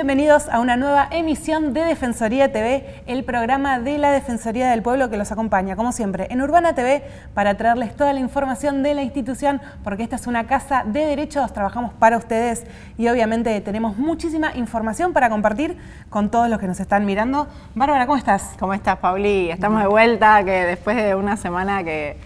bienvenidos a una nueva emisión de Defensoría TV, el programa de la Defensoría del Pueblo que los acompaña, como siempre, en Urbana TV para traerles toda la información de la institución, porque esta es una casa de derechos, trabajamos para ustedes y obviamente tenemos muchísima información para compartir con todos los que nos están mirando. Bárbara, ¿cómo estás? ¿Cómo estás, Pauli? Estamos de vuelta, que después de una semana que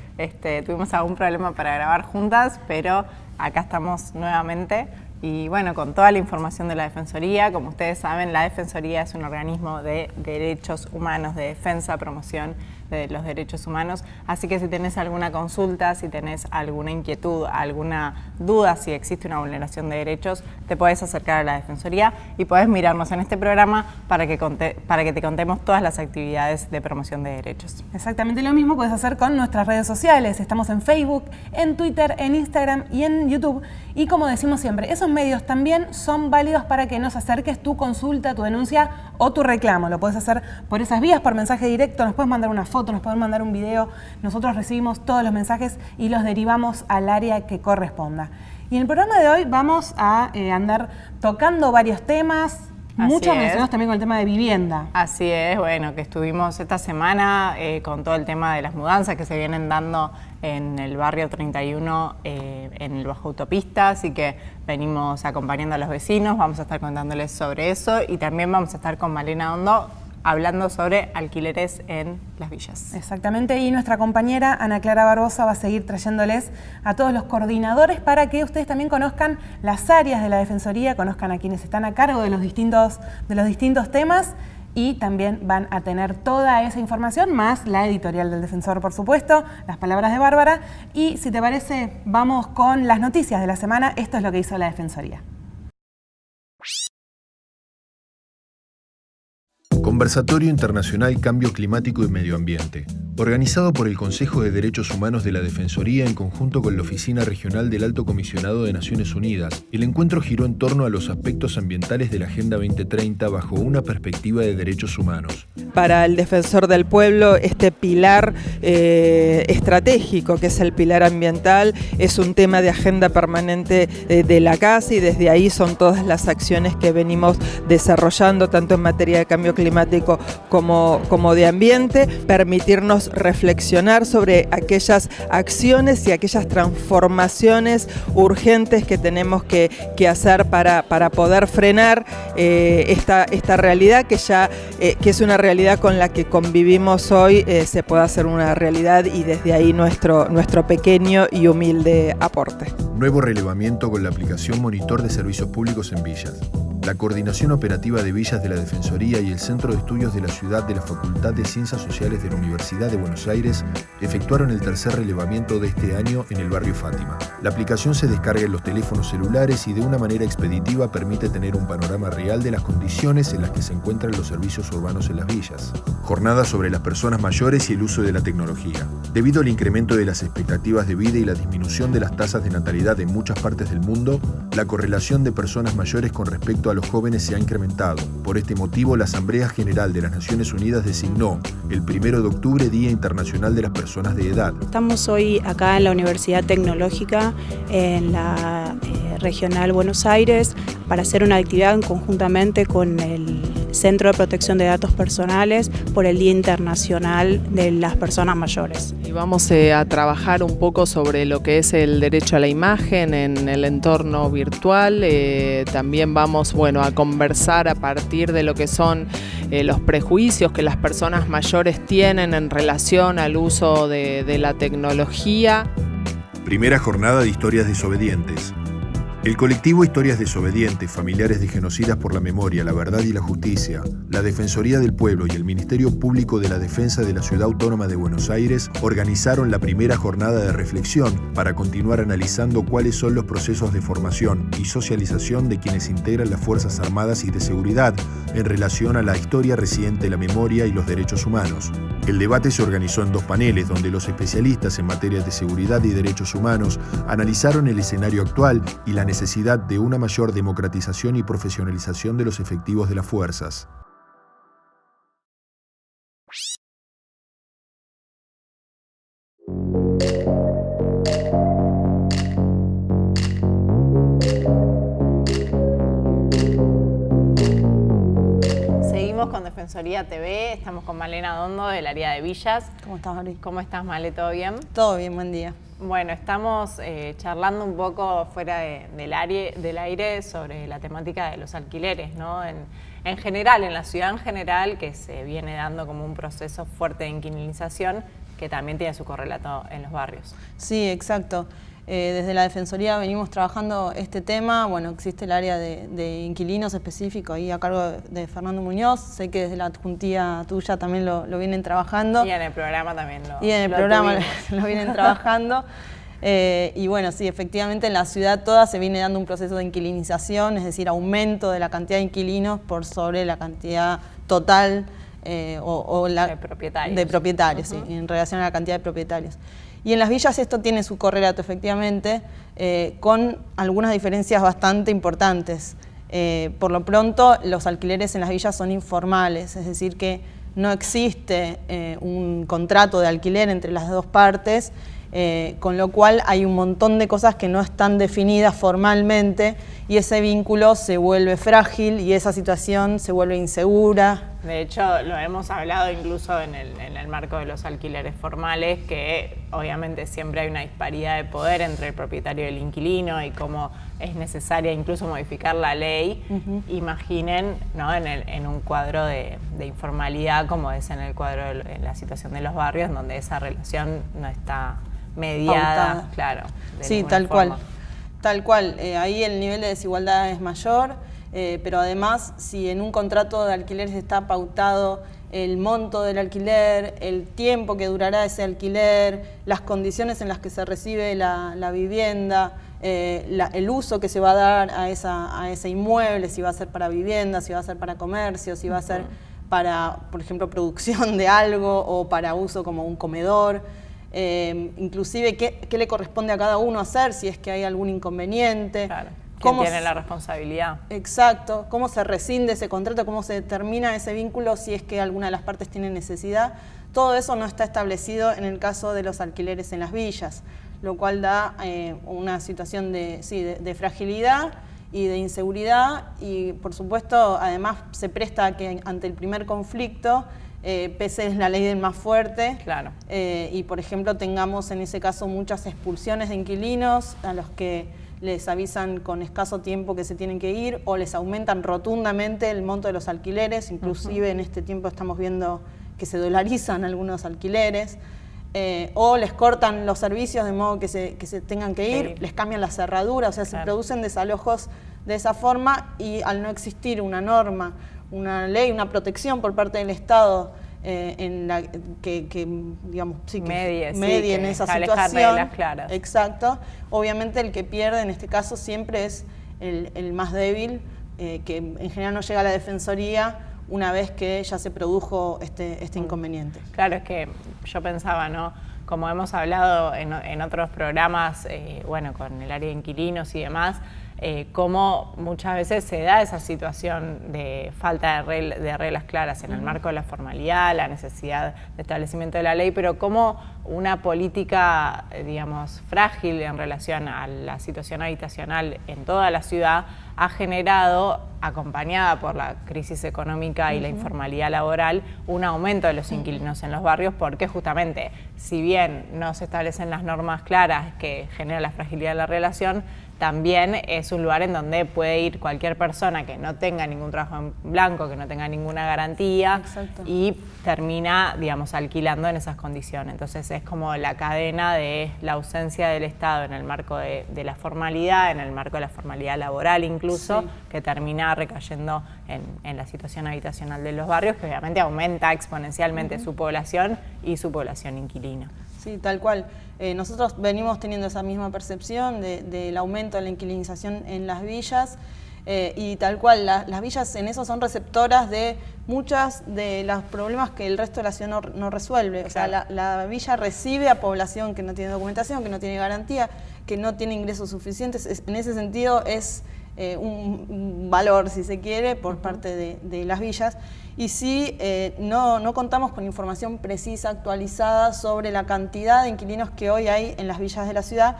tuvimos algún problema para grabar juntas, pero acá estamos nuevamente. Y bueno, con toda la información de la Defensoría. Como ustedes saben, la Defensoría es un organismo de derechos humanos, de defensa, promoción de los derechos humanos. Así que si tenés alguna consulta, si tenés alguna inquietud, alguna duda, si existe una vulneración de derechos, te podés acercar a la Defensoría y podés mirarnos en este programa para que te contemos todas las actividades de promoción de derechos. Exactamente lo mismo podés hacer con nuestras redes sociales. Estamos en Facebook, en Twitter, en Instagram y en YouTube. Y como decimos siempre, esos medios también son válidos para que nos acerques tu consulta, tu denuncia o tu reclamo. Lo puedes hacer por esas vías, por mensaje directo, nos puedes mandar una foto, nos pueden mandar un video. Nosotros recibimos todos los mensajes y los derivamos al área que corresponda. Y en el programa de hoy vamos a andar tocando varios temas, muchos mencionados también con el tema de vivienda. Así es, bueno, que estuvimos esta semana con todo el tema de las mudanzas que se vienen dando en el barrio 31, en el Bajo Autopista, así que venimos acompañando a los vecinos, vamos a estar contándoles sobre eso y también vamos a estar con Malena Hondo hablando sobre alquileres en las villas. Exactamente, y nuestra compañera Ana Clara Barbosa va a seguir trayéndoles a todos los coordinadores para que ustedes también conozcan las áreas de la Defensoría, conozcan a quienes están a cargo de los distintos temas y también van a tener toda esa información, más la editorial del Defensor, por supuesto, las palabras de Bárbara. Y si te parece, vamos con las noticias de la semana. Esto es lo que hizo la Defensoría. Conversatorio Internacional Cambio Climático y Medio Ambiente, organizado por el Consejo de Derechos Humanos de la Defensoría en conjunto con la Oficina Regional del Alto Comisionado de Naciones Unidas. El encuentro giró en torno a los aspectos ambientales de la Agenda 2030 bajo una perspectiva de derechos humanos. Para el Defensor del Pueblo, este pilar estratégico, que es el pilar ambiental, es un tema de agenda permanente de la casa y desde ahí son todas las acciones que venimos desarrollando, tanto en materia de cambio climático como de ambiente, permitirnos reflexionar sobre aquellas acciones y aquellas transformaciones urgentes que tenemos que hacer para poder frenar esta realidad que es una realidad con la que convivimos hoy, se puede hacer una realidad y desde ahí nuestro pequeño y humilde aporte. Nuevo relevamiento con la aplicación Monitor de Servicios Públicos en Villas. La Coordinación Operativa de Villas de la Defensoría y el Centro de Estudios de la Ciudad de la Facultad de Ciencias Sociales de la Universidad de Buenos Aires efectuaron el tercer relevamiento de este año en el barrio Fátima. La aplicación se descarga en los teléfonos celulares y de una manera expeditiva permite tener un panorama real de las condiciones en las que se encuentran los servicios urbanos en las villas. Jornada sobre las personas mayores y el uso de la tecnología. Debido al incremento de las expectativas de vida y la disminución de las tasas de natalidad en muchas partes del mundo, la correlación de personas mayores con respecto a los jóvenes se ha incrementado. Por este motivo, la Asamblea General de las Naciones Unidas designó el 1 de octubre Día Internacional de las Personas de Edad. Estamos hoy acá en la Universidad Tecnológica, en la Regional Buenos Aires, para hacer una actividad conjuntamente con el Centro de Protección de Datos Personales por el Día Internacional de las Personas Mayores. Y vamos a trabajar un poco sobre lo que es el derecho a la imagen en el entorno virtual. También vamos a conversar a partir de lo que son los prejuicios que las personas mayores tienen en relación al uso de la tecnología. Primera jornada de historias desobedientes. El colectivo Historias Desobedientes, familiares de genocidas por la memoria, la verdad y la justicia, la Defensoría del Pueblo y el Ministerio Público de la Defensa de la Ciudad Autónoma de Buenos Aires organizaron la primera jornada de reflexión para continuar analizando cuáles son los procesos de formación y socialización de quienes integran las Fuerzas Armadas y de Seguridad en relación a la historia reciente, la memoria y los derechos humanos. El debate se organizó en 2 paneles donde los especialistas en materia de seguridad y derechos humanos analizaron el escenario actual y la necesidad de una mayor democratización y profesionalización de los efectivos de las fuerzas. con Defensoría TV, estamos con Malena Dondo del área de Villas. ¿Cómo estás, Mari? ¿Cómo estás, Male? ¿Todo bien? Todo bien, buen día. Bueno, estamos charlando un poco fuera del aire sobre la temática de los alquileres, ¿no? En general, en la ciudad en general, que se viene dando como un proceso fuerte de inquilinización que también tiene su correlato en los barrios. Sí, exacto. Desde la Defensoría venimos trabajando este tema. Bueno, existe el área de inquilinos específico ahí a cargo de Fernando Muñoz. Sé que desde la adjuntía tuya también lo vienen trabajando. Y en el programa también lo vienen trabajando. Y bueno, sí, efectivamente en la ciudad toda se viene dando un proceso de inquilinización, es decir, aumento de la cantidad de inquilinos por sobre la cantidad total de propietarios, sí, en relación a la cantidad de propietarios. Y en las villas esto tiene su correlato, efectivamente, con algunas diferencias bastante importantes. Por lo pronto, los alquileres en las villas son informales, es decir, que no existe un contrato de alquiler entre las dos partes, con lo cual hay un montón de cosas que no están definidas formalmente y ese vínculo se vuelve frágil y esa situación se vuelve insegura. De hecho, lo hemos hablado incluso en el marco de los alquileres formales, que obviamente siempre hay una disparidad de poder entre el propietario y el inquilino y cómo es necesaria incluso modificar la ley. Imaginen, ¿no? en un cuadro de informalidad como es en el cuadro en la situación de los barrios, donde esa relación no está mediada, pautada. Claro. Sí, tal cual. Tal cual. Ahí el nivel de desigualdad es mayor. Pero además, si en un contrato de alquileres está pautado el monto del alquiler, el tiempo que durará ese alquiler, las condiciones en las que se recibe la vivienda, el uso que se va a dar a ese inmueble, si va a ser para vivienda, si va a ser para comercio, si va a ser para, por ejemplo, producción de algo o para uso como un comedor. Inclusive qué le corresponde a cada uno hacer si es que hay algún inconveniente. Claro. ¿Quién tiene la responsabilidad? Exacto, cómo se rescinde ese contrato, cómo se termina ese vínculo si es que alguna de las partes tiene necesidad. Todo eso no está establecido en el caso de los alquileres en las villas, lo cual da una situación de fragilidad y de inseguridad y, por supuesto, además se presta a que ante el primer conflicto pese la ley del más fuerte. Claro. Y, por ejemplo, tengamos en ese caso muchas expulsiones de inquilinos a los que les avisan con escaso tiempo que se tienen que ir o les aumentan rotundamente el monto de los alquileres, inclusive en este tiempo estamos viendo que se dolarizan algunos alquileres, o les cortan los servicios de modo que se tengan que ir, les cambian la cerradura, o sea, se producen desalojos de esa forma y al no existir una norma, una ley, una protección por parte del Estado que digamos, medie en esa situación. Reglas claras. Exacto. Obviamente el que pierde en este caso siempre es el más débil, que en general no llega a la Defensoría una vez que ya se produjo este inconveniente. Claro, es que yo pensaba, ¿no? Como hemos hablado en otros programas, bueno, con el área de inquilinos y demás, cómo muchas veces se da esa situación de falta de reglas claras en el marco de la formalidad, la necesidad de establecimiento de la ley, pero cómo una política, digamos, frágil en relación a la situación habitacional en toda la ciudad ha generado, acompañada por la crisis económica y la informalidad laboral, un aumento de los inquilinos en los barrios, porque justamente, si bien no se establecen las normas claras que generan la fragilidad de la relación, también es un lugar en donde puede ir cualquier persona que no tenga ningún trabajo en blanco, que no tenga ninguna garantía. Exacto. Y termina, digamos, alquilando en esas condiciones. Entonces es como la cadena de la ausencia del Estado en el marco de la formalidad, en el marco de la formalidad laboral incluso, sí, que termina recayendo en la situación habitacional de los barrios, que obviamente aumenta exponencialmente su población y su población inquilina. Sí, tal cual. Nosotros venimos teniendo esa misma percepción del aumento de la inquilinización en las villas y tal cual, las villas en eso son receptoras de muchos de los problemas que el resto de la ciudad no resuelve. O sea, la villa recibe a población que no tiene documentación, que no tiene garantía, que no tiene ingresos suficientes. En ese sentido es un valor, si se quiere, por parte de las villas. Y sí, no contamos con información precisa, actualizada, sobre la cantidad de inquilinos que hoy hay en las villas de la ciudad,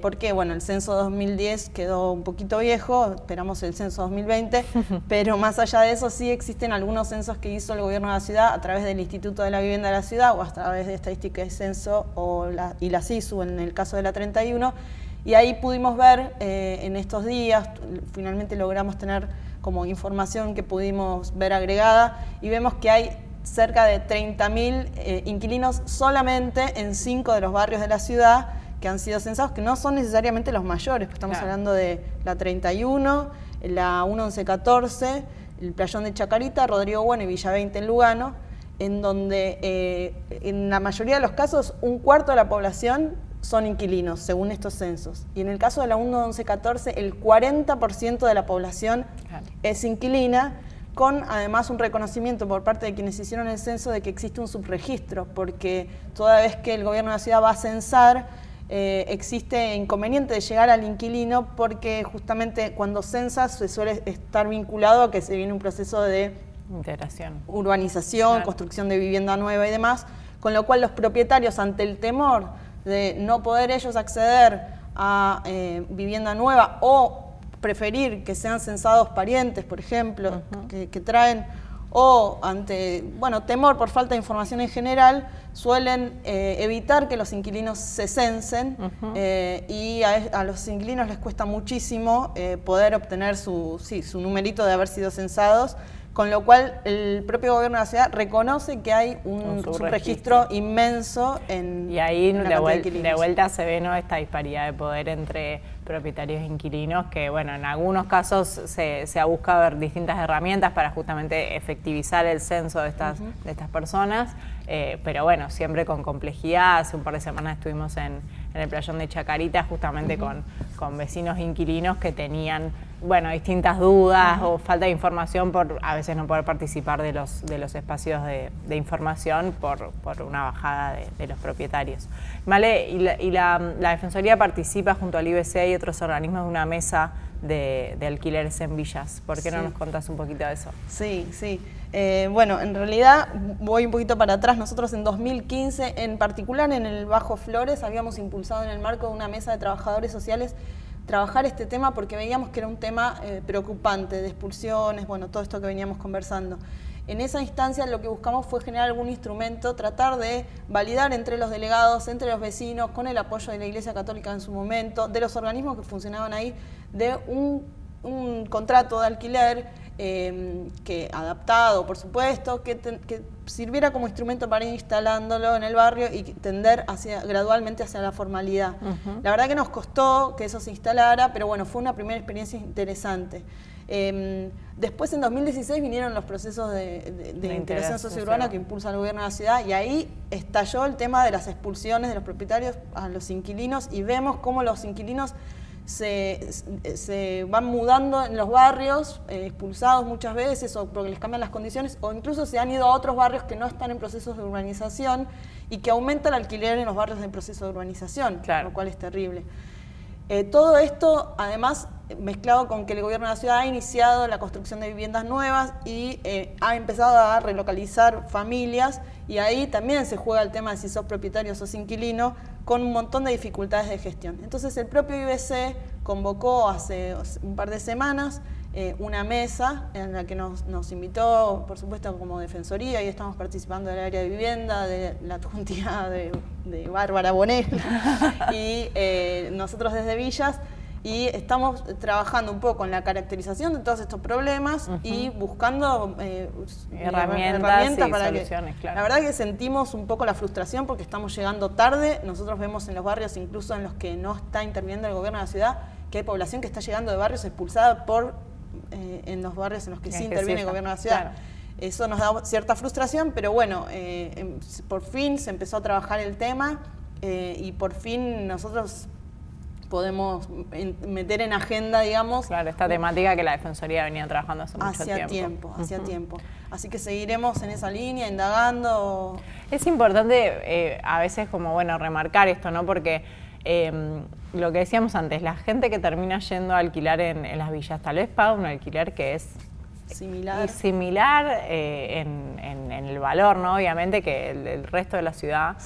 Porque bueno, el censo 2010 quedó un poquito viejo, esperamos el censo 2020, pero más allá de eso sí existen algunos censos que hizo el gobierno de la ciudad a través del Instituto de la Vivienda de la Ciudad o a través de Estadística y Censo y la CISU en el caso de la 31, y ahí pudimos ver en estos días, finalmente logramos tener como información que pudimos ver agregada, y vemos que hay cerca de 30.000 inquilinos solamente en 5 de los barrios de la ciudad que han sido censados, que no son necesariamente los mayores, pues estamos hablando de la 31, la 1114, el Playón de Chacarita, Rodrigo Bueno y Villa 20 en Lugano, en donde en la mayoría de los casos un cuarto de la población son inquilinos, según estos censos. Y en el caso de la 1114, el 40% de la población es inquilina, con además un reconocimiento por parte de quienes hicieron el censo de que existe un subregistro, porque toda vez que el gobierno de la ciudad va a censar, existe inconveniente de llegar al inquilino, porque justamente cuando censas se suele estar vinculado a que se viene un proceso de integración, urbanización, construcción de vivienda nueva y demás, con lo cual los propietarios, ante el temor de no poder ellos acceder a vivienda nueva o preferir que sean censados parientes, por ejemplo, que traen, o ante temor por falta de información en general, suelen evitar que los inquilinos se censen, y a los inquilinos les cuesta muchísimo poder obtener su numerito de haber sido censados, con lo cual el propio gobierno de la ciudad reconoce que hay un subregistro inmenso en y ahí en de vuelta se ve, ¿no?, esta disparidad de poder entre propietarios e inquilinos, que en algunos casos se ha buscado ver distintas herramientas para justamente efectivizar el censo de estas personas, pero siempre con complejidad. Hace un par de semanas estuvimos en el Playón de Chacarita justamente con vecinos inquilinos que tenían distintas dudas o falta de información por a veces no poder participar de los espacios de información por una bajada de los propietarios. Vale, y la Defensoría participa junto al IBC y otros organismos de una mesa de alquileres en villas. ¿Por qué no nos contás un poquito de eso? Sí. En realidad voy un poquito para atrás. Nosotros en 2015, en particular en el Bajo Flores, habíamos impulsado en el marco de una mesa de trabajadores sociales trabajar este tema porque veíamos que era un tema preocupante, de expulsiones, todo esto que veníamos conversando. En esa instancia lo que buscamos fue generar algún instrumento, tratar de validar entre los delegados, entre los vecinos, con el apoyo de la Iglesia Católica en su momento, de los organismos que funcionaban ahí, de un contrato de alquiler que adaptado, por supuesto, que sirviera como instrumento para ir instalándolo en el barrio y tender gradualmente hacia la formalidad. La verdad que nos costó que eso se instalara, pero fue una primera experiencia interesante. Después, en 2016, vinieron los procesos de integración sociourbana que impulsa el gobierno de la ciudad, y ahí estalló el tema de las expulsiones de los propietarios a los inquilinos, y vemos cómo los inquilinos se van mudando en los barrios, expulsados muchas veces, o porque les cambian las condiciones, o incluso se han ido a otros barrios que no están en procesos de urbanización, y que aumenta el alquiler en los barrios en proceso de urbanización, lo cual es terrible. Todo esto, además, mezclado con que el gobierno de la ciudad ha iniciado la construcción de viviendas nuevas y ha empezado a relocalizar familias, y ahí también se juega el tema de si sos propietario o sos inquilino, con un montón de dificultades de gestión. Entonces el propio IBC convocó hace un par de semanas una mesa en la que nos invitó, por supuesto, como Defensoría, y estamos participando del área de vivienda, de la adjuntía de Bárbara Bonel, y nosotros desde Villas, y estamos trabajando un poco en la caracterización de todos estos problemas y buscando herramientas para soluciones, La verdad que sentimos un poco la frustración porque estamos llegando tarde. Nosotros vemos en los barrios, incluso en los que no está interviniendo el gobierno de la ciudad, que hay población que está llegando de barrios expulsada en los barrios en los que sí interviene el gobierno de la ciudad. Claro. Eso nos da cierta frustración, pero por fin se empezó a trabajar el tema, y por fin nosotros podemos meter en agenda, digamos, esta temática que la Defensoría venía trabajando hace mucho tiempo. Hacía tiempo. Así que seguiremos en esa línea, indagando. Es importante a veces remarcar esto, ¿no? Porque lo que decíamos antes, la gente que termina yendo a alquilar en las villas tal vez paga un alquiler que es similar en el valor, ¿no? Obviamente, que el resto de la ciudad,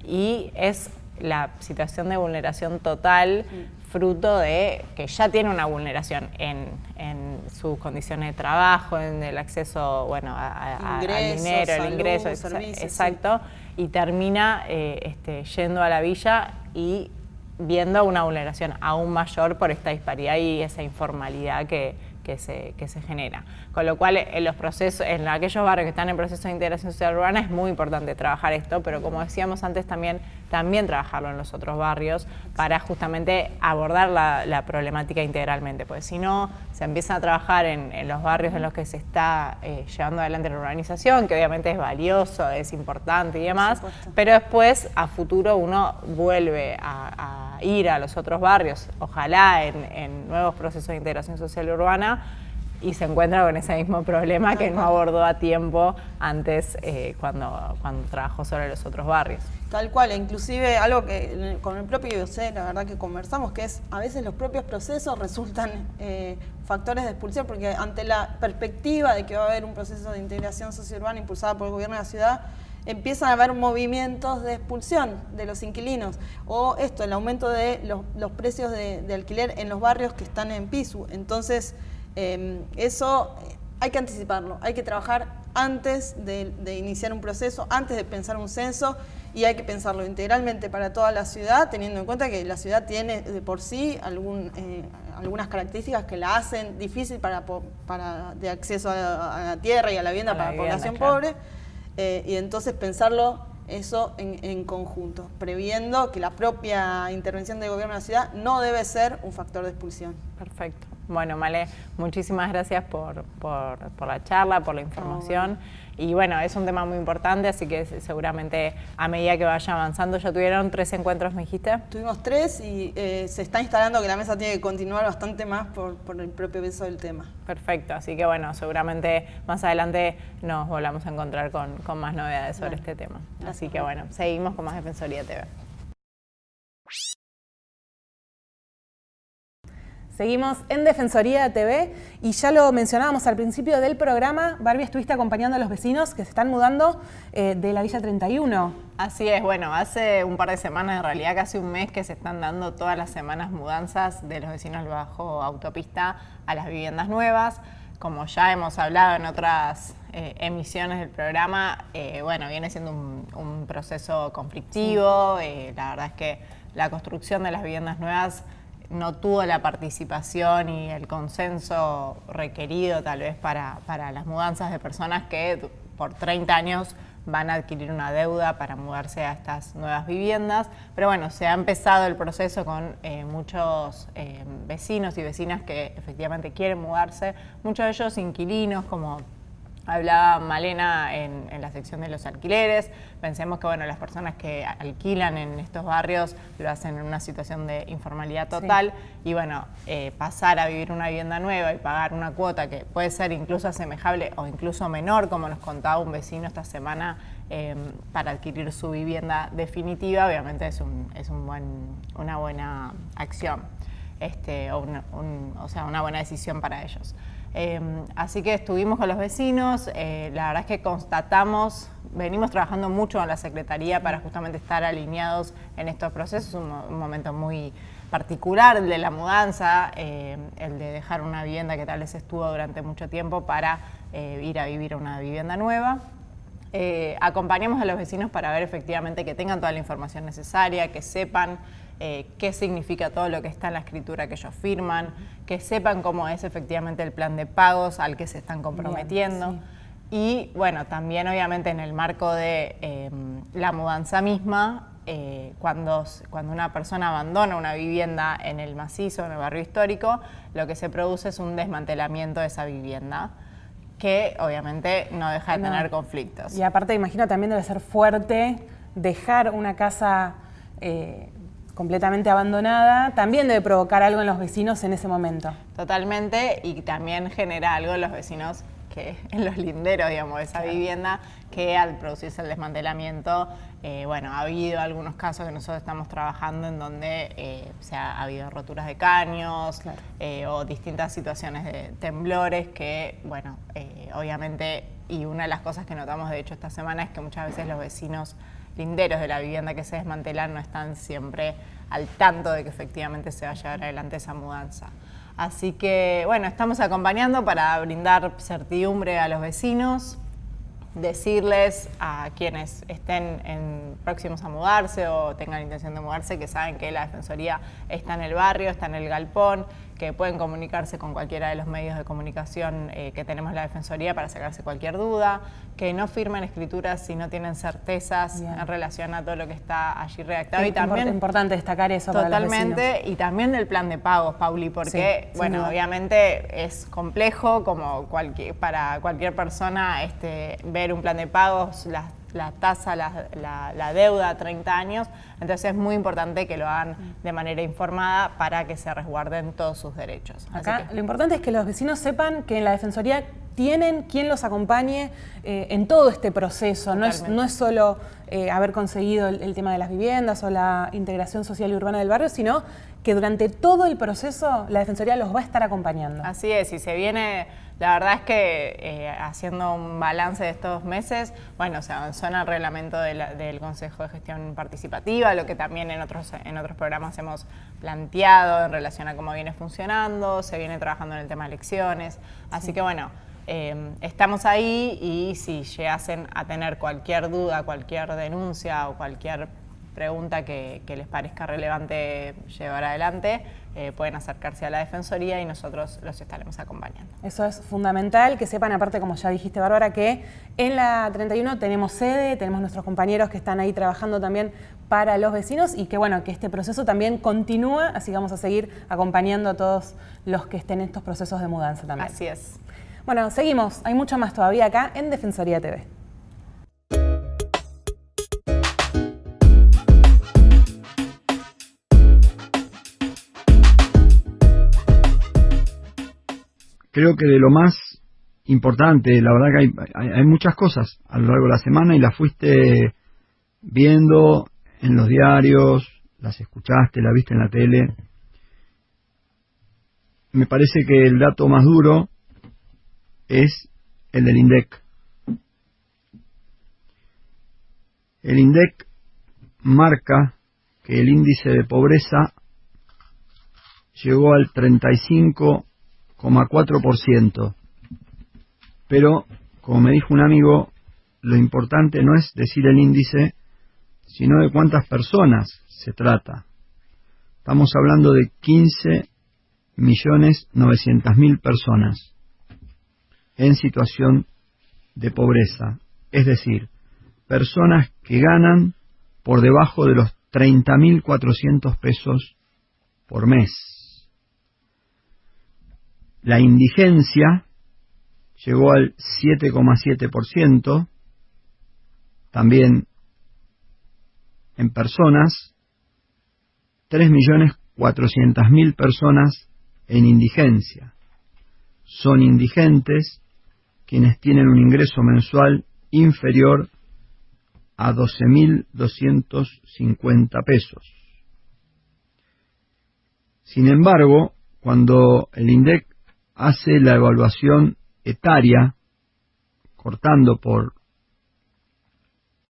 y es la situación de vulneración total, fruto de que ya tiene una vulneración en sus condiciones de trabajo, en el acceso, bueno, al dinero, el ingreso, servicios, exacto, y termina yendo a la villa y viendo una vulneración aún mayor por esta disparidad y esa informalidad que se genera. Con lo cual, en los procesos, en aquellos barrios que están en proceso de integración social urbana es muy importante trabajar esto, pero como decíamos antes, también trabajarlo en los otros barrios para justamente abordar la problemática integralmente, porque si no, se empieza a trabajar en los barrios en los que se está llevando adelante la urbanización, que obviamente es valioso, es importante y demás, pero después, a futuro, uno vuelve a ir a los otros barrios, ojalá en nuevos procesos de integración social urbana, y se encuentra con ese mismo problema que no abordó a tiempo antes cuando trabajó sobre los otros barrios. Tal cual, inclusive algo que con el propio IOC, la verdad que conversamos, que es a veces los propios procesos resultan factores de expulsión, porque ante la perspectiva de que va a haber un proceso de integración sociourbana impulsado por el gobierno de la ciudad, empiezan a haber movimientos de expulsión de los inquilinos, o el aumento de los precios de alquiler en los barrios que están en PISU. Entonces, eso hay que anticiparlo, hay que trabajar antes de iniciar un proceso, antes de pensar un censo, y hay que pensarlo integralmente para toda la ciudad, teniendo en cuenta que la ciudad tiene de por sí algunas características que la hacen difícil de acceso a la tierra y a la vivienda para la población pobre, y entonces pensarlo eso en conjunto, previendo que la propia intervención del gobierno de la ciudad no debe ser un factor de expulsión. Perfecto. Bueno, Male, muchísimas gracias por la charla, por la información. Y bueno, es un tema muy importante, así que seguramente a medida que vaya avanzando, ¿ya tuvieron 3 encuentros, me dijiste? Tuvimos 3 y se está instalando que la mesa tiene que continuar bastante más por el propio peso del tema. Perfecto, así que bueno, seguramente más adelante nos volvamos a encontrar con más novedades sobre este tema. Así que bueno, seguimos con más Defensoría TV. Seguimos en Defensoría TV y ya lo mencionábamos al principio del programa. Barbie, estuviste acompañando a los vecinos que se están mudando de la Villa 31. Así es, bueno, hace un par de semanas, en realidad casi un mes, que se están dando todas las semanas mudanzas de los vecinos del Bajo Autopista a las viviendas nuevas. Como ya hemos hablado en otras emisiones del programa, bueno, viene siendo un proceso conflictivo. La verdad es que la construcción de las viviendas nuevas no tuvo la participación y el consenso requerido tal vez para las mudanzas de personas que por 30 años van a adquirir una deuda para mudarse a estas nuevas viviendas. Pero bueno, se ha empezado el proceso con muchos vecinos y vecinas que efectivamente quieren mudarse, muchos de ellos inquilinos, como hablaba Malena en la sección de los alquileres. Pensemos que bueno, las personas que alquilan en estos barrios lo hacen en una situación de informalidad total, y bueno, pasar a vivir una vivienda nueva y pagar una cuota que puede ser incluso asemejable o incluso menor, como nos contaba un vecino esta semana, para adquirir su vivienda definitiva, obviamente es una buena acción, o sea, una buena decisión para ellos. Así que estuvimos con los vecinos, la verdad es que venimos trabajando mucho en la Secretaría para justamente estar alineados en estos procesos, un momento muy particular, el de la mudanza, el de dejar una vivienda que tal vez estuvo durante mucho tiempo para ir a vivir a una vivienda nueva. Acompañamos a los vecinos para ver efectivamente que tengan toda la información necesaria, que sepan qué significa todo lo que está en la escritura que ellos firman, que sepan cómo es efectivamente el plan de pagos al que se están comprometiendo. Bien, sí. Y bueno, también obviamente en el marco de la mudanza misma, cuando una persona abandona una vivienda en el macizo, en el barrio histórico, lo que se produce es un desmantelamiento de esa vivienda, que obviamente no deja de tener conflictos. Y aparte, imagino, también debe ser fuerte dejar una casa completamente abandonada, también debe provocar algo en los vecinos en ese momento. Totalmente, y también genera algo en los vecinos en los linderos, digamos, de esa vivienda, que al producirse el desmantelamiento, bueno, ha habido algunos casos que nosotros estamos trabajando en donde ha habido roturas de caños, o distintas situaciones de temblores que, bueno, obviamente, y una de las cosas que notamos de hecho esta semana es que muchas veces los vecinos linderos de la vivienda que se desmantelan no están siempre al tanto de que efectivamente se va a llevar adelante esa mudanza. Así que, bueno, estamos acompañando para brindar certidumbre a los vecinos, decirles a quienes estén próximos a mudarse o tengan intención de mudarse que saben que la Defensoría está en el barrio, está en el galpón, que pueden comunicarse con cualquiera de los medios de comunicación que tenemos la Defensoría para sacarse cualquier duda, que no firmen escrituras si no tienen certezas en relación a todo lo que está allí redactado. Sí, y también importante destacar eso para los vecinos. Totalmente, y también del plan de pagos, Pauli, porque, bueno, obviamente es complejo como para cualquier persona ver un plan de pagos, la tasa, la deuda a 30 años, entonces es muy importante que lo hagan de manera informada para que se resguarden todos sus derechos. Acá lo importante es que los vecinos sepan que en la Defensoría tienen quien los acompañe en todo este proceso. No es solo haber conseguido el tema de las viviendas o la integración social y urbana del barrio, sino que durante todo el proceso la Defensoría los va a estar acompañando. Así es, y se viene, la verdad es que haciendo un balance de estos meses, bueno, se avanzó en el reglamento del Consejo de Gestión Participativa, lo que también en otros programas hemos planteado en relación a cómo viene funcionando, se viene trabajando en el tema de elecciones, así que bueno, estamos ahí, y si llegasen a tener cualquier duda, cualquier denuncia o cualquier pregunta que les parezca relevante llevar adelante, pueden acercarse a la Defensoría y nosotros los estaremos acompañando. Eso es fundamental, que sepan, aparte, como ya dijiste, Bárbara, que en la 31 tenemos sede, tenemos nuestros compañeros que están ahí trabajando también para los vecinos, y que bueno, que este proceso también continúa, así que vamos a seguir acompañando a todos los que estén en estos procesos de mudanza también. Así es. Bueno, seguimos, hay mucho más todavía acá en Defensoría TV. Creo que de lo más importante, la verdad que hay muchas cosas a lo largo de la semana y las fuiste viendo en los diarios, las escuchaste, las viste en la tele. Me parece que el dato más duro es el del INDEC. El INDEC marca que el índice de pobreza llegó al 35,4%. Pero, como me dijo un amigo, lo importante no es decir el índice, sino de cuántas personas se trata. Estamos hablando de 15.900.000 personas en situación de pobreza, es decir, personas que ganan por debajo de los 30.400 pesos por mes. La indigencia llegó al 7,7%, también en personas, 3.400.000 personas en indigencia. Son indigentes quienes tienen un ingreso mensual inferior a 12.250 pesos. Sin embargo, cuando el INDEC hace la evaluación etaria, cortando por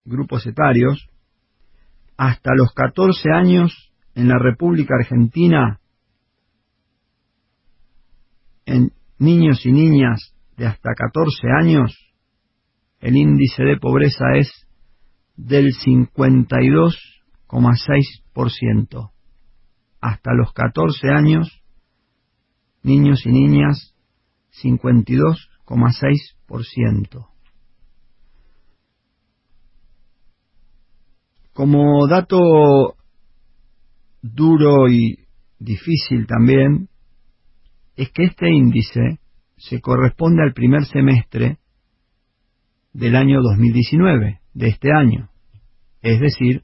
grupos etarios, hasta los 14 años en la República Argentina, en niños y niñas de hasta 14 años, el índice de pobreza es del 52,6%. Hasta los 14 años, niños y niñas, 52,6%. Como dato duro y difícil también, es que este índice se corresponde al primer semestre del año 2019, de este año. Es decir,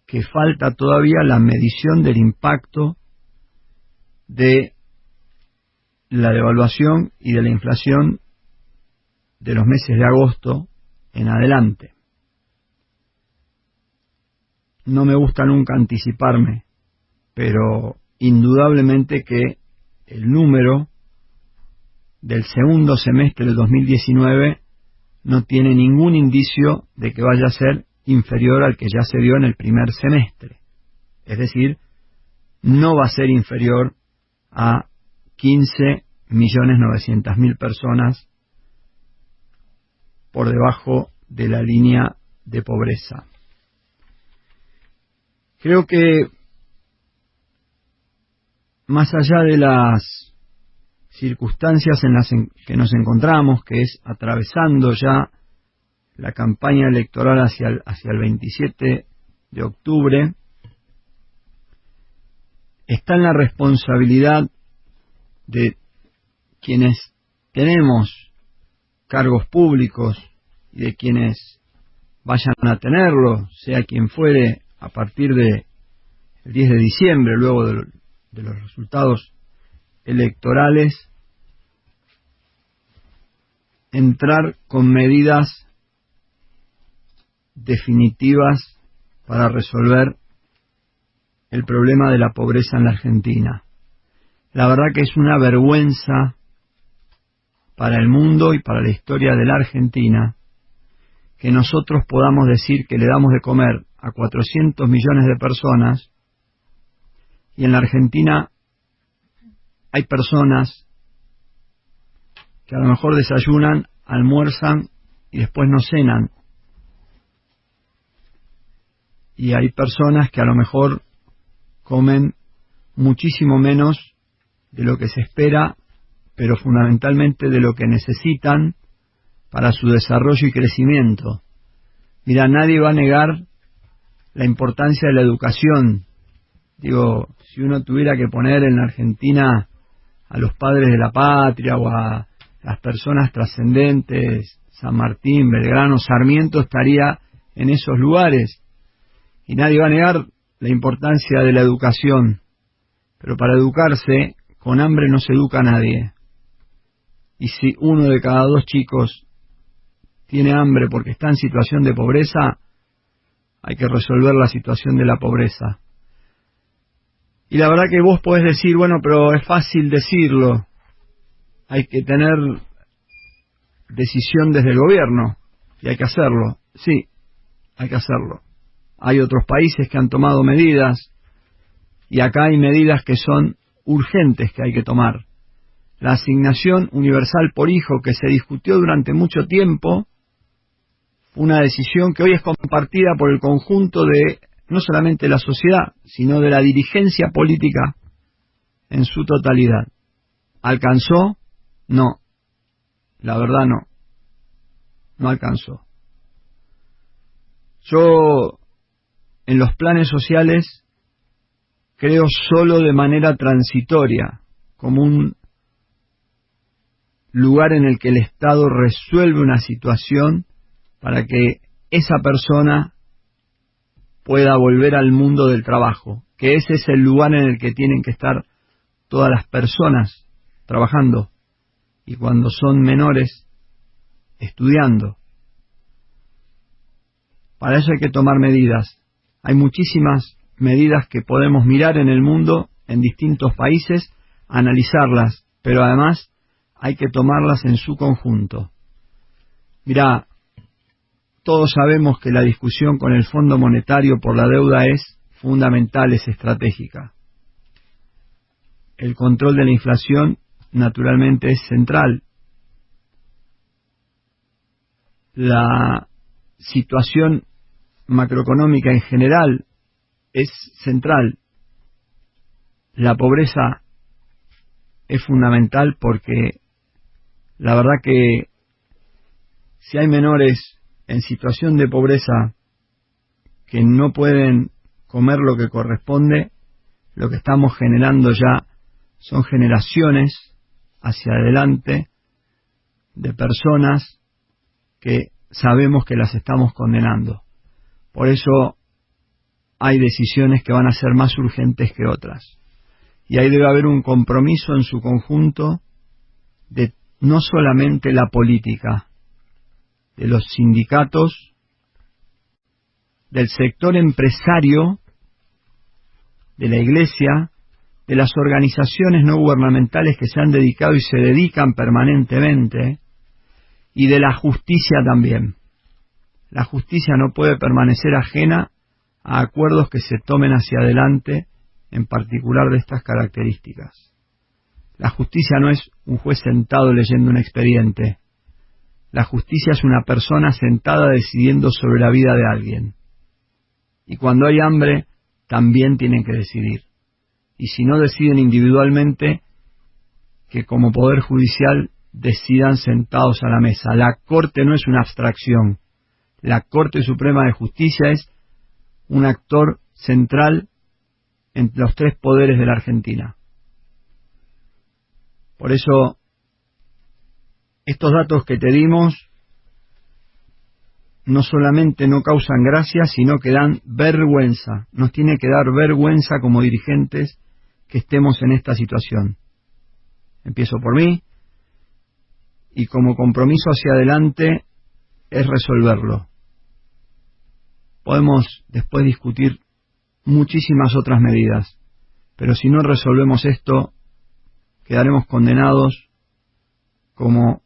que falta todavía la medición del impacto de la devaluación y de la inflación de los meses de agosto en adelante. No me gusta nunca anticiparme, pero indudablemente que el número del segundo semestre del 2019 no tiene ningún indicio de que vaya a ser inferior al que ya se dio en el primer semestre. Es decir, no va a ser inferior a 15.900.000 personas por debajo de la línea de pobreza. Creo que más allá de las circunstancias en las que nos encontramos, que es atravesando ya la campaña electoral hacia el 27 de octubre, está en la responsabilidad de quienes tenemos cargos públicos y de quienes vayan a tenerlo, sea quien fuere, a partir del 10 de diciembre, luego de los resultados electorales, entrar con medidas definitivas para resolver el problema de la pobreza en la Argentina. La verdad que es una vergüenza para el mundo y para la historia de la Argentina que nosotros podamos decir que le damos de comer a 400 millones de personas y en la Argentina hay personas que a lo mejor desayunan, almuerzan y después no cenan. Y hay personas que a lo mejor comen muchísimo menos de lo que se espera, pero fundamentalmente de lo que necesitan para su desarrollo y crecimiento. Mira, nadie va a negar la importancia de la educación. Digo, si uno tuviera que poner en la Argentina a los padres de la patria o a las personas trascendentes, San Martín, Belgrano, Sarmiento estaría en esos lugares. Y nadie va a negar la importancia de la educación. Pero para educarse, con hambre no se educa a nadie. Y si uno de cada 2 chicos tiene hambre porque está en situación de pobreza, hay que resolver la situación de la pobreza. Y la verdad que vos podés decir, bueno, pero es fácil decirlo. Hay que tener decisión desde el gobierno y hay que hacerlo. Sí, hay que hacerlo. Hay otros países que han tomado medidas y acá hay medidas que son urgentes que hay que tomar. La asignación universal por hijo que se discutió durante mucho tiempo fue una decisión que hoy es compartida por el conjunto de no solamente la sociedad, sino de la dirigencia política en su totalidad. ¿Alcanzó? No. La verdad no. No alcanzó. Yo en los planes sociales creo solo de manera transitoria, como un lugar en el que el Estado resuelve una situación para que esa persona pueda volver al mundo del trabajo, que ese es el lugar en el que tienen que estar todas las personas trabajando y cuando son menores estudiando. Para eso hay que tomar medidas. Hay muchísimas medidas que podemos mirar en el mundo, en distintos países, analizarlas, pero además hay que tomarlas en su conjunto. Mirá, todos sabemos que la discusión con el Fondo Monetario por la deuda es fundamental, es estratégica. El control de la inflación naturalmente es central. La situación macroeconómica en general es central. La pobreza es fundamental porque la verdad que si hay menores en situación de pobreza que no pueden comer lo que corresponde, lo que estamos generando ya son generaciones hacia adelante de personas que sabemos que las estamos condenando. Por eso hay decisiones que van a ser más urgentes que otras. Y ahí debe haber un compromiso en su conjunto de no solamente la política, de los sindicatos, del sector empresario, de la Iglesia, de las organizaciones no gubernamentales que se han dedicado y se dedican permanentemente, y de la justicia también. La justicia no puede permanecer ajena a acuerdos que se tomen hacia adelante, en particular de estas características. La justicia no es un juez sentado leyendo un expediente. La justicia es una persona sentada decidiendo sobre la vida de alguien. Y cuando hay hambre, también tienen que decidir. Y si no deciden individualmente, que como Poder Judicial decidan sentados a la mesa. La Corte no es una abstracción. La Corte Suprema de Justicia es un actor central en los tres poderes de la Argentina. Por eso, estos datos que te dimos no solamente no causan gracia, sino que dan vergüenza. Nos tiene que dar vergüenza como dirigentes que estemos en esta situación. Empiezo por mí, y como compromiso hacia adelante es resolverlo. Podemos después discutir muchísimas otras medidas, pero si no resolvemos esto, quedaremos condenados como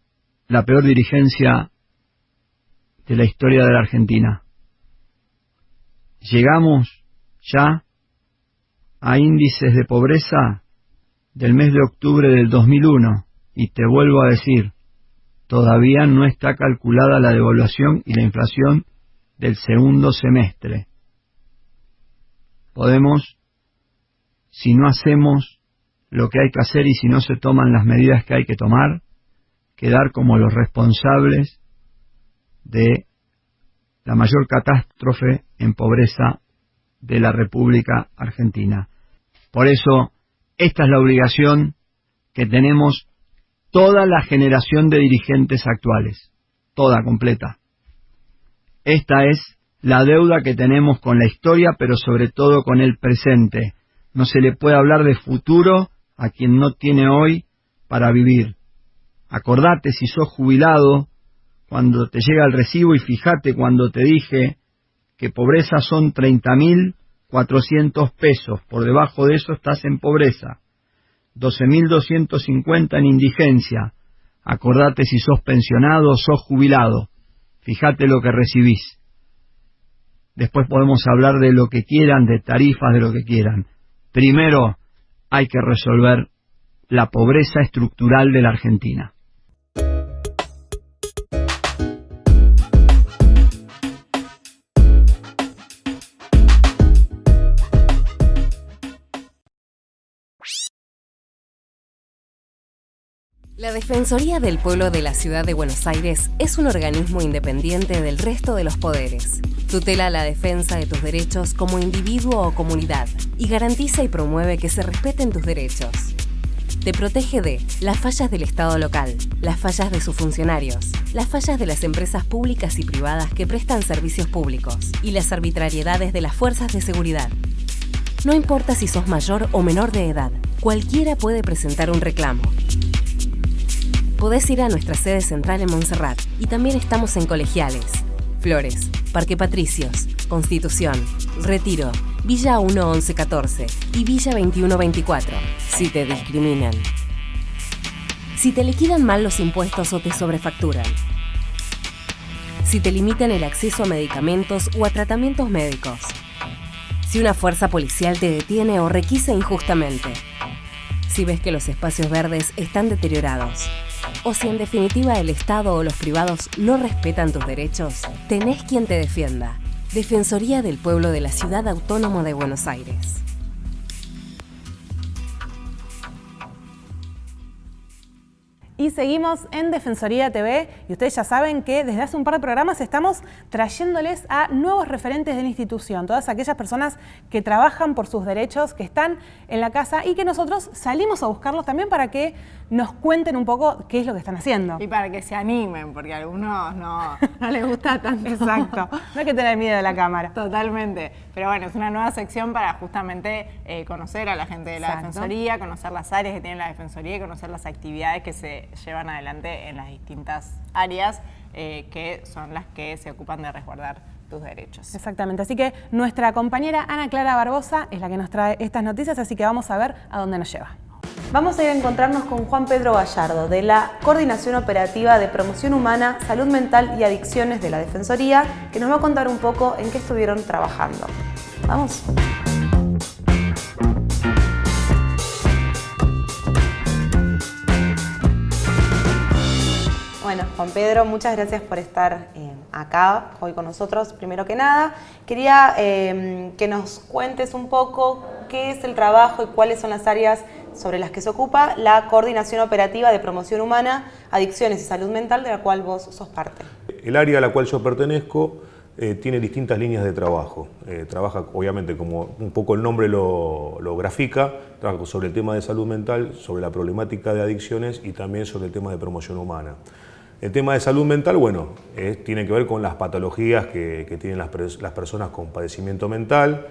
la peor dirigencia de la historia de la Argentina. Llegamos ya a índices de pobreza del mes de octubre del 2001, y te vuelvo a decir, todavía no está calculada la devaluación y la inflación del segundo semestre. Podemos, si no hacemos lo que hay que hacer y si no se toman las medidas que hay que tomar, quedar como los responsables de la mayor catástrofe en pobreza de la República Argentina. Por eso, esta es la obligación que tenemos toda la generación de dirigentes actuales, toda completa. Esta es la deuda que tenemos con la historia, pero sobre todo con el presente. No se le puede hablar de futuro a quien no tiene hoy para vivir. Acordate si sos jubilado, cuando te llega el recibo, y fíjate cuando te dije que pobreza son 30.400 pesos. Por debajo de eso estás en pobreza. 12.250 en indigencia. Acordate si sos pensionado o sos jubilado. Fíjate lo que recibís. Después podemos hablar de lo que quieran, de tarifas, de lo que quieran. Primero hay que resolver la pobreza estructural de la Argentina. La Defensoría del Pueblo de la Ciudad de Buenos Aires es un organismo independiente del resto de los poderes. Tutela la defensa de tus derechos como individuo o comunidad y garantiza y promueve que se respeten tus derechos. Te protege de las fallas del Estado local, las fallas de sus funcionarios, las fallas de las empresas públicas y privadas que prestan servicios públicos y las arbitrariedades de las fuerzas de seguridad. No importa si sos mayor o menor de edad, cualquiera puede presentar un reclamo. Podés ir a nuestra sede central en Montserrat y también estamos en Colegiales, Flores, Parque Patricios, Constitución, Retiro, Villa 1-11-14 y Villa 21-24, si te discriminan. Si te liquidan mal los impuestos o te sobrefacturan. Si te limitan el acceso a medicamentos o a tratamientos médicos. Si una fuerza policial te detiene o requisa injustamente. Si ves que los espacios verdes están deteriorados. O si en definitiva el Estado o los privados no respetan tus derechos, tenés quien te defienda. Defensoría del Pueblo de la Ciudad Autónoma de Buenos Aires. Y seguimos en Defensoría TV y ustedes ya saben que desde hace un par de programas estamos trayéndoles a nuevos referentes de la institución, todas aquellas personas que trabajan por sus derechos, que están en la casa y que nosotros salimos a buscarlos también para que nos cuenten un poco qué es lo que están haciendo. Y para que se animen, porque a algunos no les gusta tanto. Exacto, no hay que tener miedo de la cámara. Totalmente, pero bueno, es una nueva sección para justamente conocer a la gente de la Defensoría, conocer las áreas que tiene la Defensoría y conocer las actividades que se llevan adelante en las distintas áreas que son las que se ocupan de resguardar tus derechos. Exactamente, así que nuestra compañera Ana Clara Barbosa es la que nos trae estas noticias, así que vamos a ver a dónde nos lleva. Vamos a ir a encontrarnos con Juan Pedro Gallardo, de la Coordinación Operativa de Promoción Humana, Salud Mental y Adicciones de la Defensoría, que nos va a contar un poco en qué estuvieron trabajando. Vamos. Bueno, Juan Pedro, muchas gracias por estar acá hoy con nosotros. Primero que nada, quería que nos cuentes un poco qué es el trabajo y cuáles son las áreas sobre las que se ocupa la Coordinación Operativa de Promoción Humana, Adicciones y Salud Mental, de la cual vos sos parte. El área a la cual yo pertenezco tiene distintas líneas de trabajo. Trabaja, obviamente, como un poco el nombre lo grafica, trabaja sobre el tema de salud mental, sobre la problemática de adicciones y también sobre el tema de promoción humana. El tema de salud mental, bueno, tiene que ver con las patologías que tienen las personas con padecimiento mental.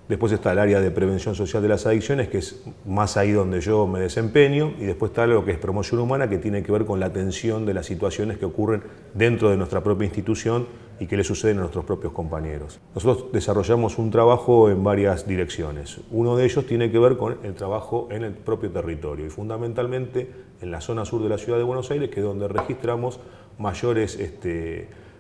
Después está el área de prevención social de las adicciones, que es más ahí donde yo me desempeño, y después está lo que es promoción humana, que tiene que ver con la atención de las situaciones que ocurren dentro de nuestra propia institución y que le suceden a nuestros propios compañeros. Nosotros desarrollamos un trabajo en varias direcciones. Uno de ellos tiene que ver con el trabajo en el propio territorio y fundamentalmente en la zona sur de la ciudad de Buenos Aires, que es donde registramos mayores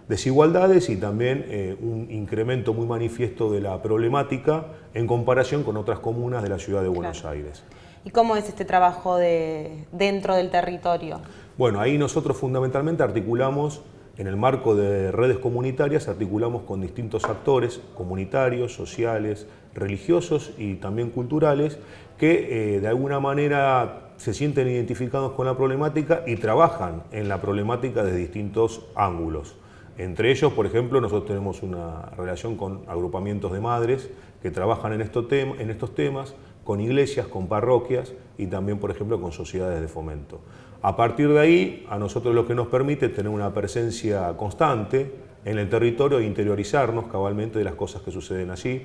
desigualdades y también un incremento muy manifiesto de la problemática en comparación con otras comunas de la ciudad de Buenos Aires. ¿Y cómo es este trabajo dentro del territorio? Bueno, ahí nosotros fundamentalmente articulamos, en el marco de redes comunitarias, articulamos con distintos actores comunitarios, sociales, religiosos y también culturales, que de alguna manera se sienten identificados con la problemática y trabajan en la problemática desde distintos ángulos. Entre ellos, por ejemplo, nosotros tenemos una relación con agrupamientos de madres que trabajan en estos temas, con iglesias, con parroquias y también, por ejemplo, con sociedades de fomento. A partir de ahí, a nosotros lo que nos permite tener una presencia constante en el territorio e interiorizarnos cabalmente de las cosas que suceden allí,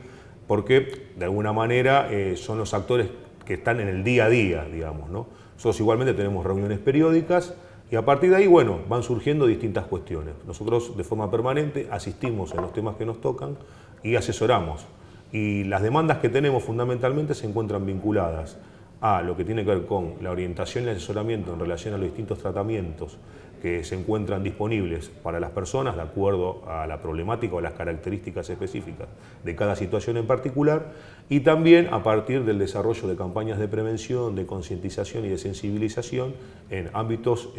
porque de alguna manera son los actores que están en el día a día, digamos, ¿no? Nosotros igualmente tenemos reuniones periódicas y a partir de ahí, bueno, van surgiendo distintas cuestiones. Nosotros de forma permanente asistimos en los temas que nos tocan y asesoramos. Y las demandas que tenemos fundamentalmente se encuentran vinculadas a lo que tiene que ver con la orientación y el asesoramiento en relación a los distintos tratamientos que se encuentran disponibles para las personas de acuerdo a la problemática o las características específicas de cada situación en particular, y también a partir del desarrollo de campañas de prevención, de concientización y de sensibilización en ámbitos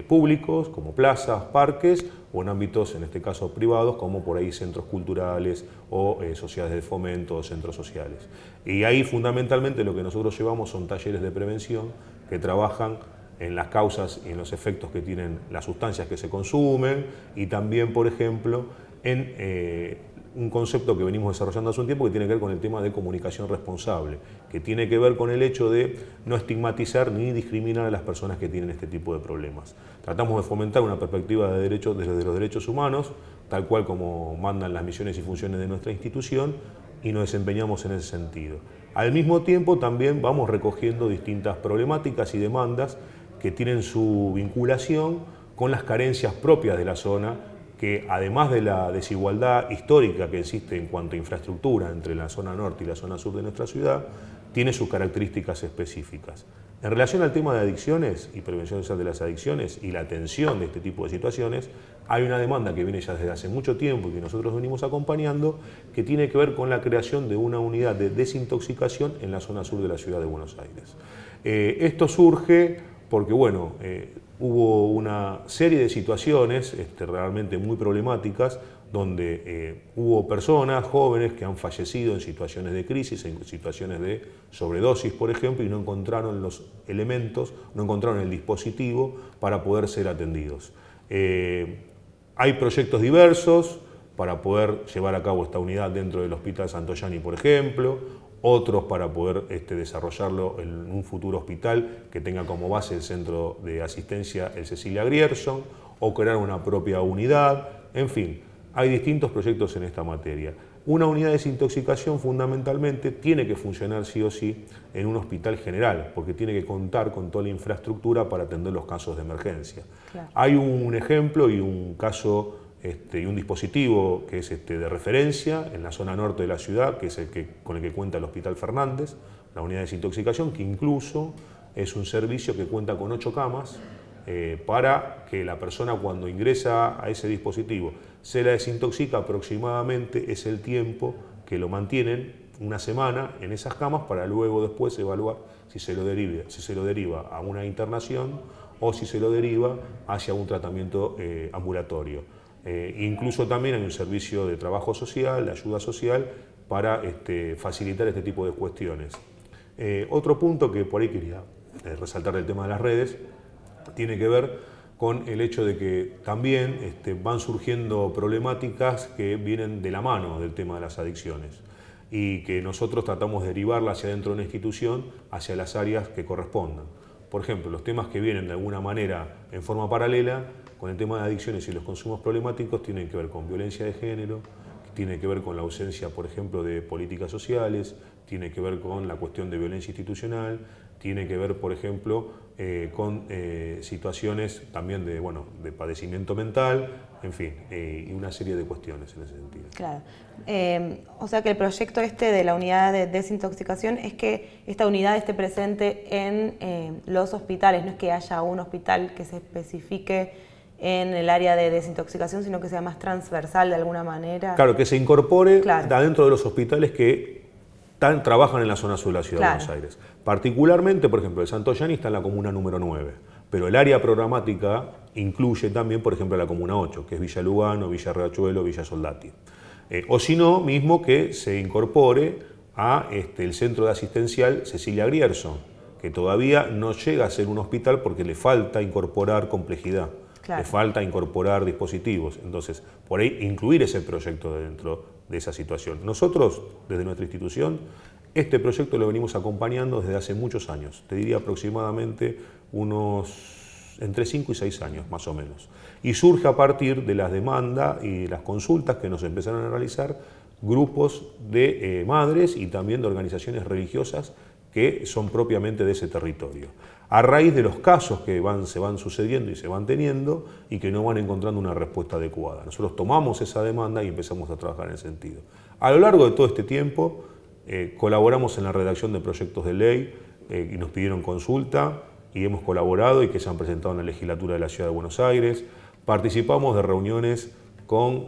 públicos como plazas, parques, o en ámbitos, en este caso, privados, como por ahí centros culturales o sociedades de fomento o centros sociales. Y ahí fundamentalmente lo que nosotros llevamos son talleres de prevención que trabajan en las causas y en los efectos que tienen las sustancias que se consumen y también, por ejemplo, en un concepto que venimos desarrollando hace un tiempo que tiene que ver con el tema de comunicación responsable, que tiene que ver con el hecho de no estigmatizar ni discriminar a las personas que tienen este tipo de problemas. Tratamos de fomentar una perspectiva de derechos, desde los derechos humanos, tal cual como mandan las misiones y funciones de nuestra institución, y nos desempeñamos en ese sentido. Al mismo tiempo también vamos recogiendo distintas problemáticas y demandas que tienen su vinculación con las carencias propias de la zona, que además de la desigualdad histórica que existe en cuanto a infraestructura entre la zona norte y la zona sur de nuestra ciudad, tiene sus características específicas. En relación al tema de adicciones y prevención social de las adicciones y la atención de este tipo de situaciones, hay una demanda que viene ya desde hace mucho tiempo y que nosotros venimos acompañando, que tiene que ver con la creación de una unidad de desintoxicación en la zona sur de la ciudad de Buenos Aires. Esto surge porque, bueno, hubo una serie de situaciones realmente muy problemáticas donde hubo personas jóvenes que han fallecido en situaciones de crisis, en situaciones de sobredosis, por ejemplo, y no encontraron los elementos, no encontraron el dispositivo para poder ser atendidos. Hay proyectos diversos para poder llevar a cabo esta unidad dentro del Hospital Santoyani, por ejemplo, otros para poder desarrollarlo en un futuro hospital que tenga como base el Centro de Asistencia el Cecilia Grierson, o crear una propia unidad, en fin, hay distintos proyectos en esta materia. Una unidad de desintoxicación fundamentalmente tiene que funcionar sí o sí en un hospital general, porque tiene que contar con toda la infraestructura para atender los casos de emergencia. Claro. Hay un ejemplo y un caso y un dispositivo que es de referencia en la zona norte de la ciudad, que es con el que cuenta el Hospital Fernández, la unidad de desintoxicación, que incluso es un servicio que cuenta con 8 camas para que la persona cuando ingresa a ese dispositivo se la desintoxica. Aproximadamente es el tiempo que lo mantienen una semana en esas camas para luego después evaluar si se lo deriva a una internación o si se lo deriva hacia un tratamiento ambulatorio. Incluso también hay un servicio de trabajo social, de ayuda social, para facilitar este tipo de cuestiones. Otro punto que por ahí quería resaltar del tema de las redes tiene que ver con el hecho de que también van surgiendo problemáticas que vienen de la mano del tema de las adicciones y que nosotros tratamos de derivarla hacia dentro de una institución, hacia las áreas que correspondan. Por ejemplo, los temas que vienen de alguna manera en forma paralela con el tema de adicciones y los consumos problemáticos tienen que ver con violencia de género, tiene que ver con la ausencia, por ejemplo, de políticas sociales, tiene que ver con la cuestión de violencia institucional, tiene que ver, por ejemplo, con situaciones también de padecimiento mental, en fin, y una serie de cuestiones en ese sentido. Claro. O sea que el proyecto de la unidad de desintoxicación es que esta unidad esté presente en los hospitales, no es que haya un hospital que se especifique en el área de desintoxicación, sino que sea más transversal de alguna manera. Claro, que se incorpore dentro de los hospitales que trabajan en la zona sur de la Ciudad de Buenos Aires. Particularmente, por ejemplo, el Santoyani está en la comuna número 9, pero el área programática incluye también, por ejemplo, la comuna 8, que es Villa Lugano, Villa Riachuelo, Villa Soldati. O si no, mismo que se incorpore a el centro de asistencial Cecilia Grierson, que todavía no llega a ser un hospital porque le falta incorporar complejidad. Le falta incorporar dispositivos. Entonces, por ahí incluir ese proyecto dentro de esa situación. Nosotros, desde nuestra institución, este proyecto lo venimos acompañando desde hace muchos años. Te diría aproximadamente entre 5 y 6 años, más o menos. Y surge a partir de las demandas y las consultas que nos empezaron a realizar grupos de madres y también de organizaciones religiosas que son propiamente de ese territorio, a raíz de los casos que se van sucediendo y se van teniendo y que no van encontrando una respuesta adecuada. Nosotros tomamos esa demanda y empezamos a trabajar en ese sentido. A lo largo de todo este tiempo colaboramos en la redacción de proyectos de ley y nos pidieron consulta y hemos colaborado y que se han presentado en la legislatura de la Ciudad de Buenos Aires. Participamos de reuniones con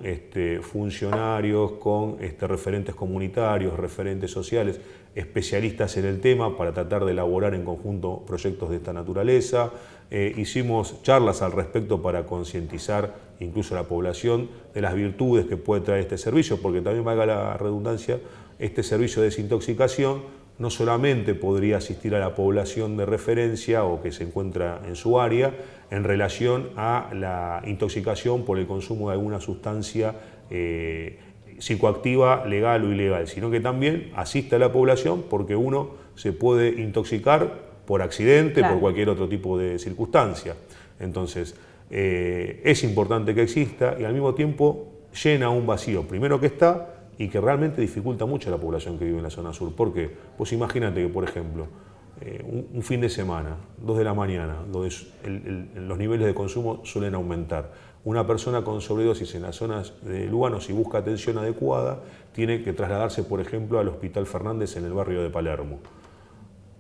funcionarios, con referentes comunitarios, referentes sociales, especialistas en el tema para tratar de elaborar en conjunto proyectos de esta naturaleza. Hicimos charlas al respecto para concientizar incluso a la población de las virtudes que puede traer este servicio, porque también, valga la redundancia, este servicio de desintoxicación no solamente podría asistir a la población de referencia o que se encuentra en su área en relación a la intoxicación por el consumo de alguna sustancia psicoactiva legal o ilegal, sino que también asiste a la población porque uno se puede intoxicar por accidente, por cualquier otro tipo de circunstancia. Entonces, es importante que exista y al mismo tiempo llena un vacío, primero que está, y que realmente dificulta mucho a la población que vive en la zona sur. ¿Por qué? Pues imagínate que, por ejemplo, un fin de semana, 2 de la mañana, donde los niveles de consumo suelen aumentar. Una persona con sobredosis en las zonas de Lugano, si busca atención adecuada, tiene que trasladarse, por ejemplo, al Hospital Fernández en el barrio de Palermo.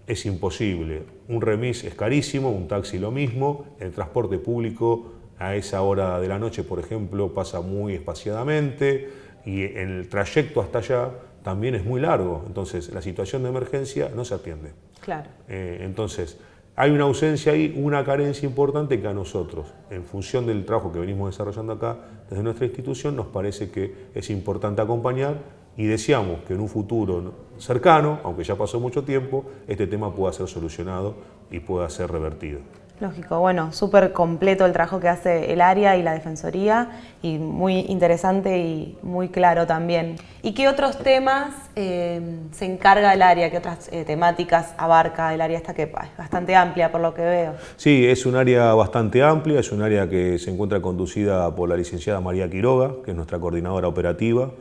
Es imposible. Un remis es carísimo, un taxi lo mismo, el transporte público a esa hora de la noche, por ejemplo, pasa muy espaciadamente, y el trayecto hasta allá también es muy largo, entonces la situación de emergencia no se atiende. Claro. Entonces, hay una ausencia ahí, una carencia importante que a nosotros, en función del trabajo que venimos desarrollando acá desde nuestra institución, nos parece que es importante acompañar y deseamos que en un futuro cercano, aunque ya pasó mucho tiempo, este tema pueda ser solucionado y pueda ser revertido. Lógico, bueno, súper completo el trabajo que hace el área y la Defensoría y muy interesante y muy claro también. ¿Y qué otros temas se encarga el área? ¿Qué otras temáticas abarca el área esta que es bastante amplia por lo que veo? Sí, es un área bastante amplia, es un área que se encuentra conducida por la licenciada María Quiroga, que es nuestra coordinadora operativa.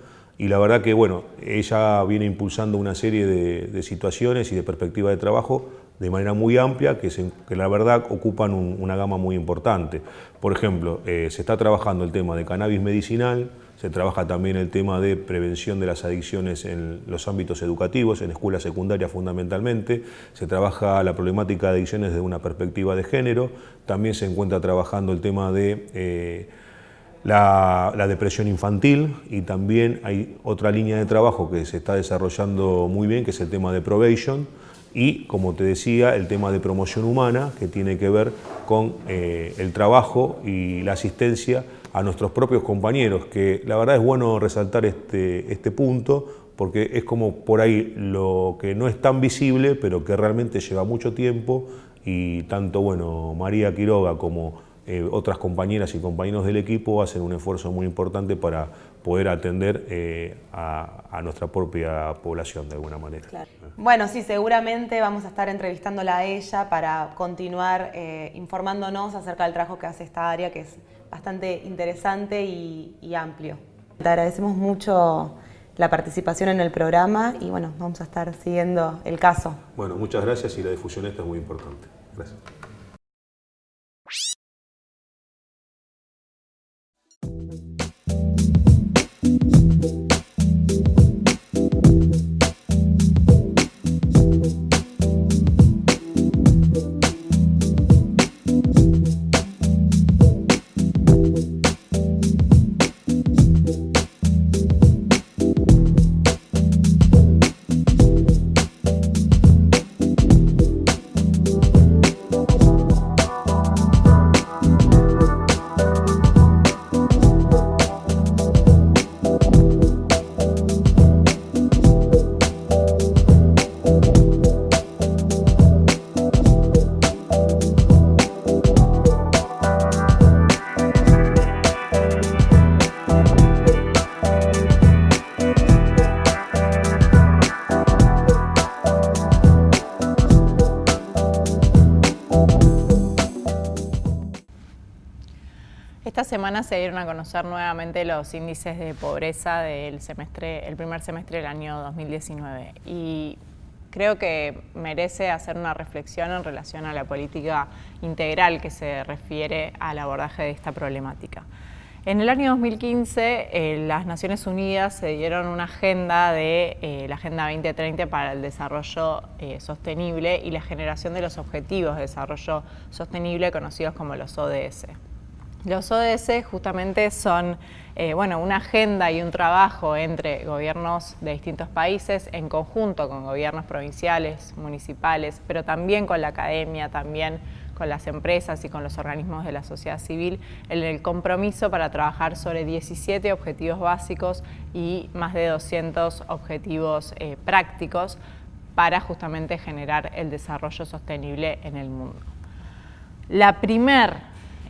Y la verdad que, bueno, ella viene impulsando una serie de situaciones y de perspectivas de trabajo de manera muy amplia, que la verdad ocupan una gama muy importante. Por ejemplo, se está trabajando el tema de cannabis medicinal, Se trabaja también el tema de prevención de las adicciones en los ámbitos educativos, en escuelas secundarias fundamentalmente. Se trabaja la problemática de adicciones desde una perspectiva de género. También se encuentra trabajando el tema de la depresión infantil, y también hay otra línea de trabajo que se está desarrollando muy bien, que es el tema de probation, y, como te decía, el tema de promoción humana, que tiene que ver con el trabajo y la asistencia a nuestros propios compañeros, que la verdad es bueno resaltar este punto, porque es como por ahí lo que no es tan visible, pero que realmente lleva mucho tiempo, y tanto María Quiroga como otras compañeras y compañeros del equipo hacen un esfuerzo muy importante para poder atender a nuestra propia población de alguna manera. Claro. Bueno, sí, seguramente vamos a estar entrevistándola a ella para continuar informándonos acerca del trabajo que hace esta área, que es bastante interesante y amplio. Te agradecemos mucho la participación en el programa y bueno, vamos a estar siguiendo el caso. Bueno, muchas gracias, y la difusión esta es muy importante. Gracias. Esta semana se dieron a conocer nuevamente los índices de pobreza del primer semestre del año 2019, y creo que merece hacer una reflexión en relación a la política integral que se refiere al abordaje de esta problemática. En el año 2015, las Naciones Unidas se dieron una agenda la Agenda 2030 para el desarrollo sostenible y la generación de los objetivos de desarrollo sostenible conocidos como los ODS. Los ODS justamente son una agenda y un trabajo entre gobiernos de distintos países en conjunto con gobiernos provinciales, municipales, pero también con la academia, también con las empresas y con los organismos de la sociedad civil, en el compromiso para trabajar sobre 17 objetivos básicos y más de 200 objetivos prácticos para justamente generar el desarrollo sostenible en el mundo.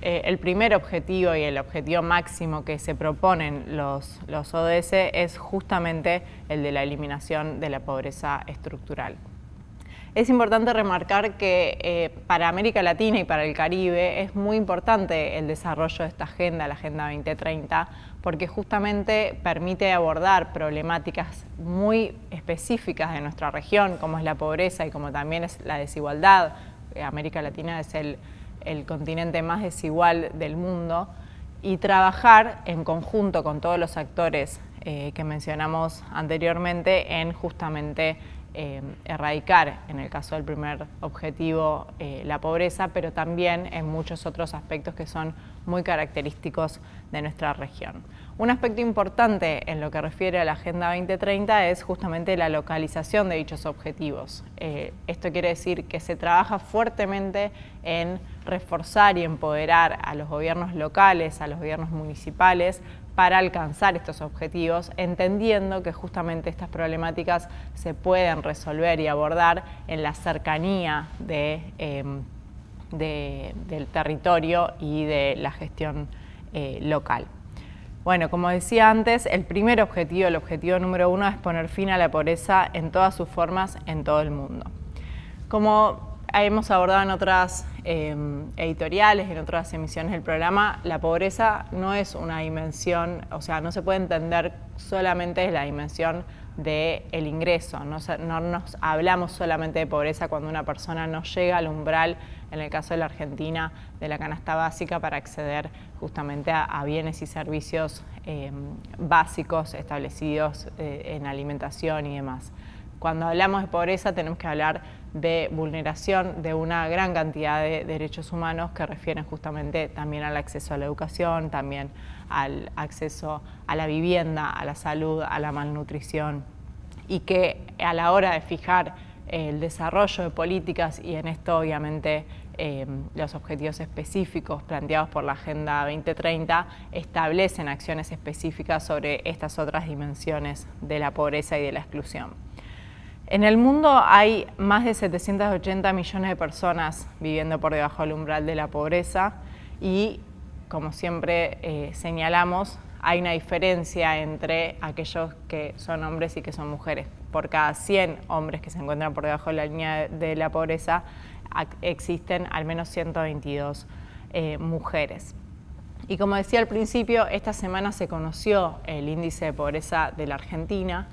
El primer objetivo y el objetivo máximo que se proponen los ODS es justamente el de la eliminación de la pobreza estructural. Es importante remarcar que para América Latina y para el Caribe es muy importante el desarrollo de esta agenda, la Agenda 2030, porque justamente permite abordar problemáticas muy específicas de nuestra región, como es la pobreza y como también es la desigualdad. América Latina es el continente más desigual del mundo, y trabajar en conjunto con todos los actores que mencionamos anteriormente en justamente erradicar, en el caso del primer objetivo, la pobreza, pero también en muchos otros aspectos que son muy característicos de nuestra región. Un aspecto importante en lo que refiere a la Agenda 2030 es justamente la localización de dichos objetivos. Esto quiere decir que se trabaja fuertemente en reforzar y empoderar a los gobiernos locales, a los gobiernos municipales, para alcanzar estos objetivos, entendiendo que justamente estas problemáticas se pueden resolver y abordar en la cercanía del territorio y de la gestión local. Bueno, como decía antes, el primer objetivo, el objetivo número 1, es poner fin a la pobreza en todas sus formas en todo el mundo. Como hemos abordado en otras editoriales, en otras emisiones del programa, la pobreza no es una dimensión, o sea, no se puede entender solamente desde la dimensión del ingreso. No nos hablamos solamente de pobreza cuando una persona no llega al umbral, en el caso de la Argentina, de la canasta básica para acceder justamente a bienes y servicios básicos establecidos en alimentación y demás. Cuando hablamos de pobreza tenemos que hablar de vulneración de una gran cantidad de derechos humanos que refieren justamente también al acceso a la educación, también al acceso a la vivienda, a la salud, a la malnutrición, y que a la hora de fijar el desarrollo de políticas, y en esto obviamente los objetivos específicos planteados por la Agenda 2030 establecen acciones específicas sobre estas otras dimensiones de la pobreza y de la exclusión. En el mundo hay más de 780 millones de personas viviendo por debajo del umbral de la pobreza y, como siempre señalamos, hay una diferencia entre aquellos que son hombres y que son mujeres. Por cada 100 hombres que se encuentran por debajo de la línea de la pobreza, existen al menos 122 mujeres. Y como decía al principio, esta semana se conoció el índice de pobreza de la Argentina,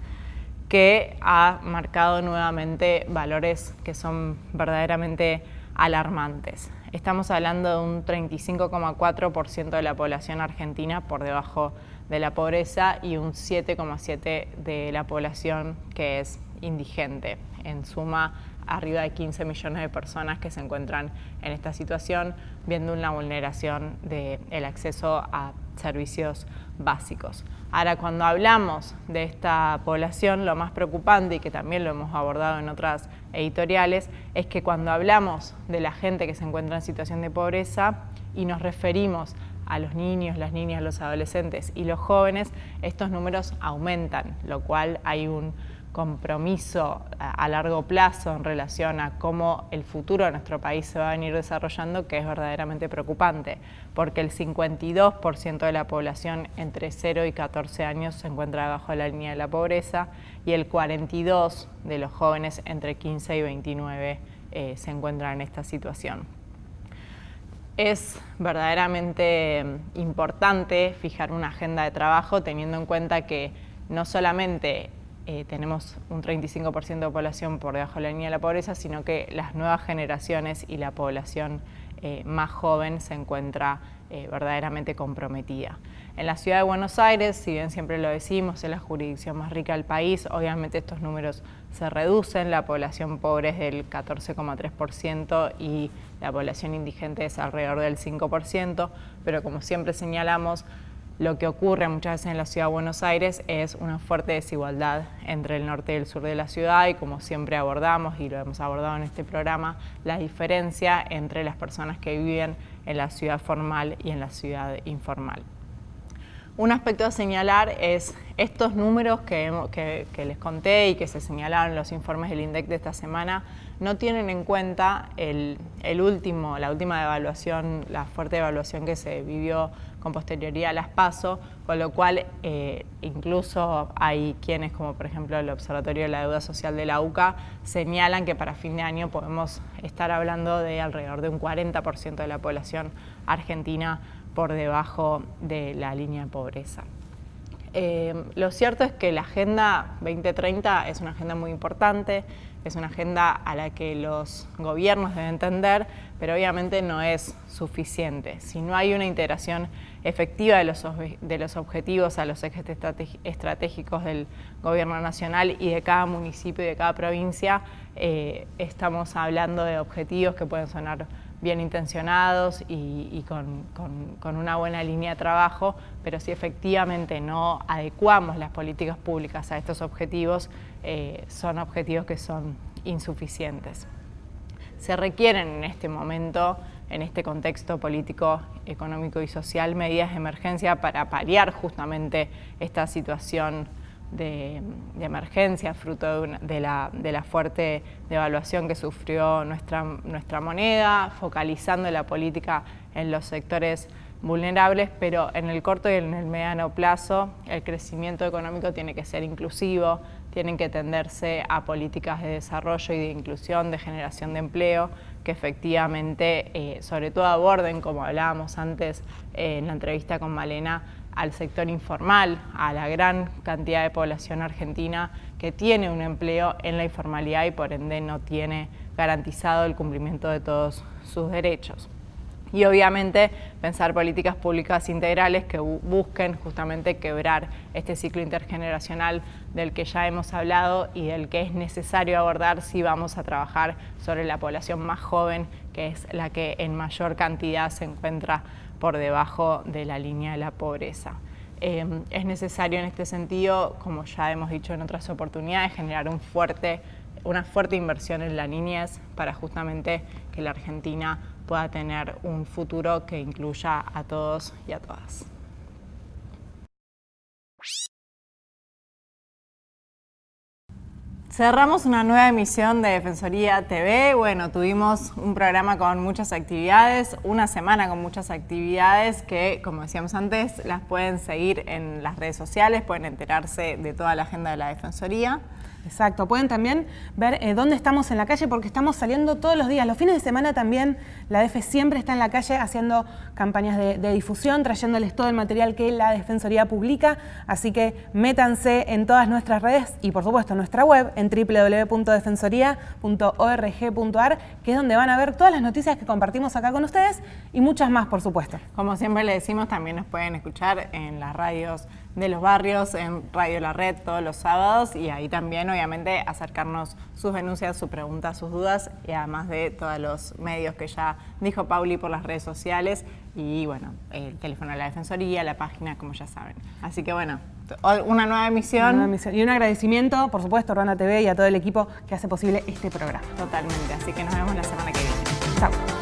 que ha marcado nuevamente valores que son verdaderamente alarmantes. Estamos hablando de un 35,4% de la población argentina por debajo de la pobreza y un 7,7% de la población que es indigente. En suma, arriba de 15 millones de personas que se encuentran en esta situación, viendo una vulneración del acceso a servicios básicos. Ahora, cuando hablamos de esta población, lo más preocupante, y que también lo hemos abordado en otras editoriales, es que cuando hablamos de la gente que se encuentra en situación de pobreza y nos referimos a los niños, las niñas, los adolescentes y los jóvenes, estos números aumentan, lo cual hay un compromiso a largo plazo en relación a cómo el futuro de nuestro país se va a venir desarrollando, que es verdaderamente preocupante, porque el 52% de la población entre 0 y 14 años se encuentra debajo de la línea de la pobreza y el 42% de los jóvenes entre 15 y 29 se encuentran en esta situación. Es verdaderamente importante fijar una agenda de trabajo teniendo en cuenta que no solamente tenemos un 35% de población por debajo de la línea de la pobreza, sino que las nuevas generaciones y la población más joven se encuentra verdaderamente comprometida. En la ciudad de Buenos Aires, si bien siempre lo decimos, es la jurisdicción más rica del país, obviamente estos números se reducen, la población pobre es del 14,3% y la población indigente es alrededor del 5%, pero como siempre señalamos, lo que ocurre muchas veces en la ciudad de Buenos Aires es una fuerte desigualdad entre el norte y el sur de la ciudad y, como siempre abordamos y lo hemos abordado en este programa, la diferencia entre las personas que viven en la ciudad formal y en la ciudad informal. Un aspecto a señalar es estos números que les conté y que se señalaron en los informes del INDEC de esta semana no tienen en cuenta la última evaluación, la fuerte evaluación que se vivió con posterioridad a las PASO, con lo cual incluso hay quienes, como por ejemplo el Observatorio de la Deuda Social de la UCA, señalan que para fin de año podemos estar hablando de alrededor de un 40% de la población argentina por debajo de la línea de pobreza. Lo cierto es que la Agenda 2030 es una agenda muy importante, es una agenda a la que los gobiernos deben tender, pero obviamente no es suficiente. Si no hay una integración efectiva de los objetivos a los ejes estratégicos del gobierno nacional y de cada municipio y de cada provincia, estamos hablando de objetivos que pueden sonar bien intencionados y con una buena línea de trabajo, pero si efectivamente no adecuamos las políticas públicas a estos objetivos, son objetivos que son insuficientes. Se requieren en este momento, en este contexto político, económico y social, medidas de emergencia para paliar justamente esta situación de emergencia, fruto de la fuerte devaluación que sufrió nuestra moneda, focalizando la política en los sectores vulnerables, pero en el corto y en el mediano plazo el crecimiento económico tiene que ser inclusivo, tienen que tenderse a políticas de desarrollo y de inclusión, de generación de empleo, que efectivamente, sobre todo aborden, como hablábamos antes en la entrevista con Malena, al sector informal, a la gran cantidad de población argentina que tiene un empleo en la informalidad y por ende no tiene garantizado el cumplimiento de todos sus derechos. Y obviamente pensar políticas públicas integrales que busquen justamente quebrar este ciclo intergeneracional del que ya hemos hablado y del que es necesario abordar si vamos a trabajar sobre la población más joven, que es la que en mayor cantidad se encuentra por debajo de la línea de la pobreza. Es necesario en este sentido, como ya hemos dicho en otras oportunidades, generar una fuerte inversión en la niñez para justamente que la Argentina pueda tener un futuro que incluya a todos y a todas. Cerramos una nueva emisión de Defensoría TV. Bueno, tuvimos un programa con muchas actividades, una semana con muchas actividades que, como decíamos antes, las pueden seguir en las redes sociales, pueden enterarse de toda la agenda de la Defensoría. Exacto, pueden también ver dónde estamos en la calle porque estamos saliendo todos los días. Los fines de semana también la DEFE siempre está en la calle haciendo campañas de difusión, trayéndoles todo el material que la Defensoría publica. Así que métanse en todas nuestras redes y por supuesto en nuestra web en www.defensoría.org.ar, que es donde van a ver todas las noticias que compartimos acá con ustedes y muchas más, por supuesto. Como siempre le decimos, también nos pueden escuchar en las radios de los barrios, en Radio La Red todos los sábados y ahí también obviamente acercarnos sus denuncias, sus preguntas, sus dudas y además de todos los medios que ya dijo Pauli por las redes sociales y bueno, el teléfono de la Defensoría, la página, como ya saben. Así que bueno, una nueva emisión. Y un agradecimiento, por supuesto, a Urbana TV y a todo el equipo que hace posible este programa. Totalmente, así que nos vemos la semana que viene. Chao.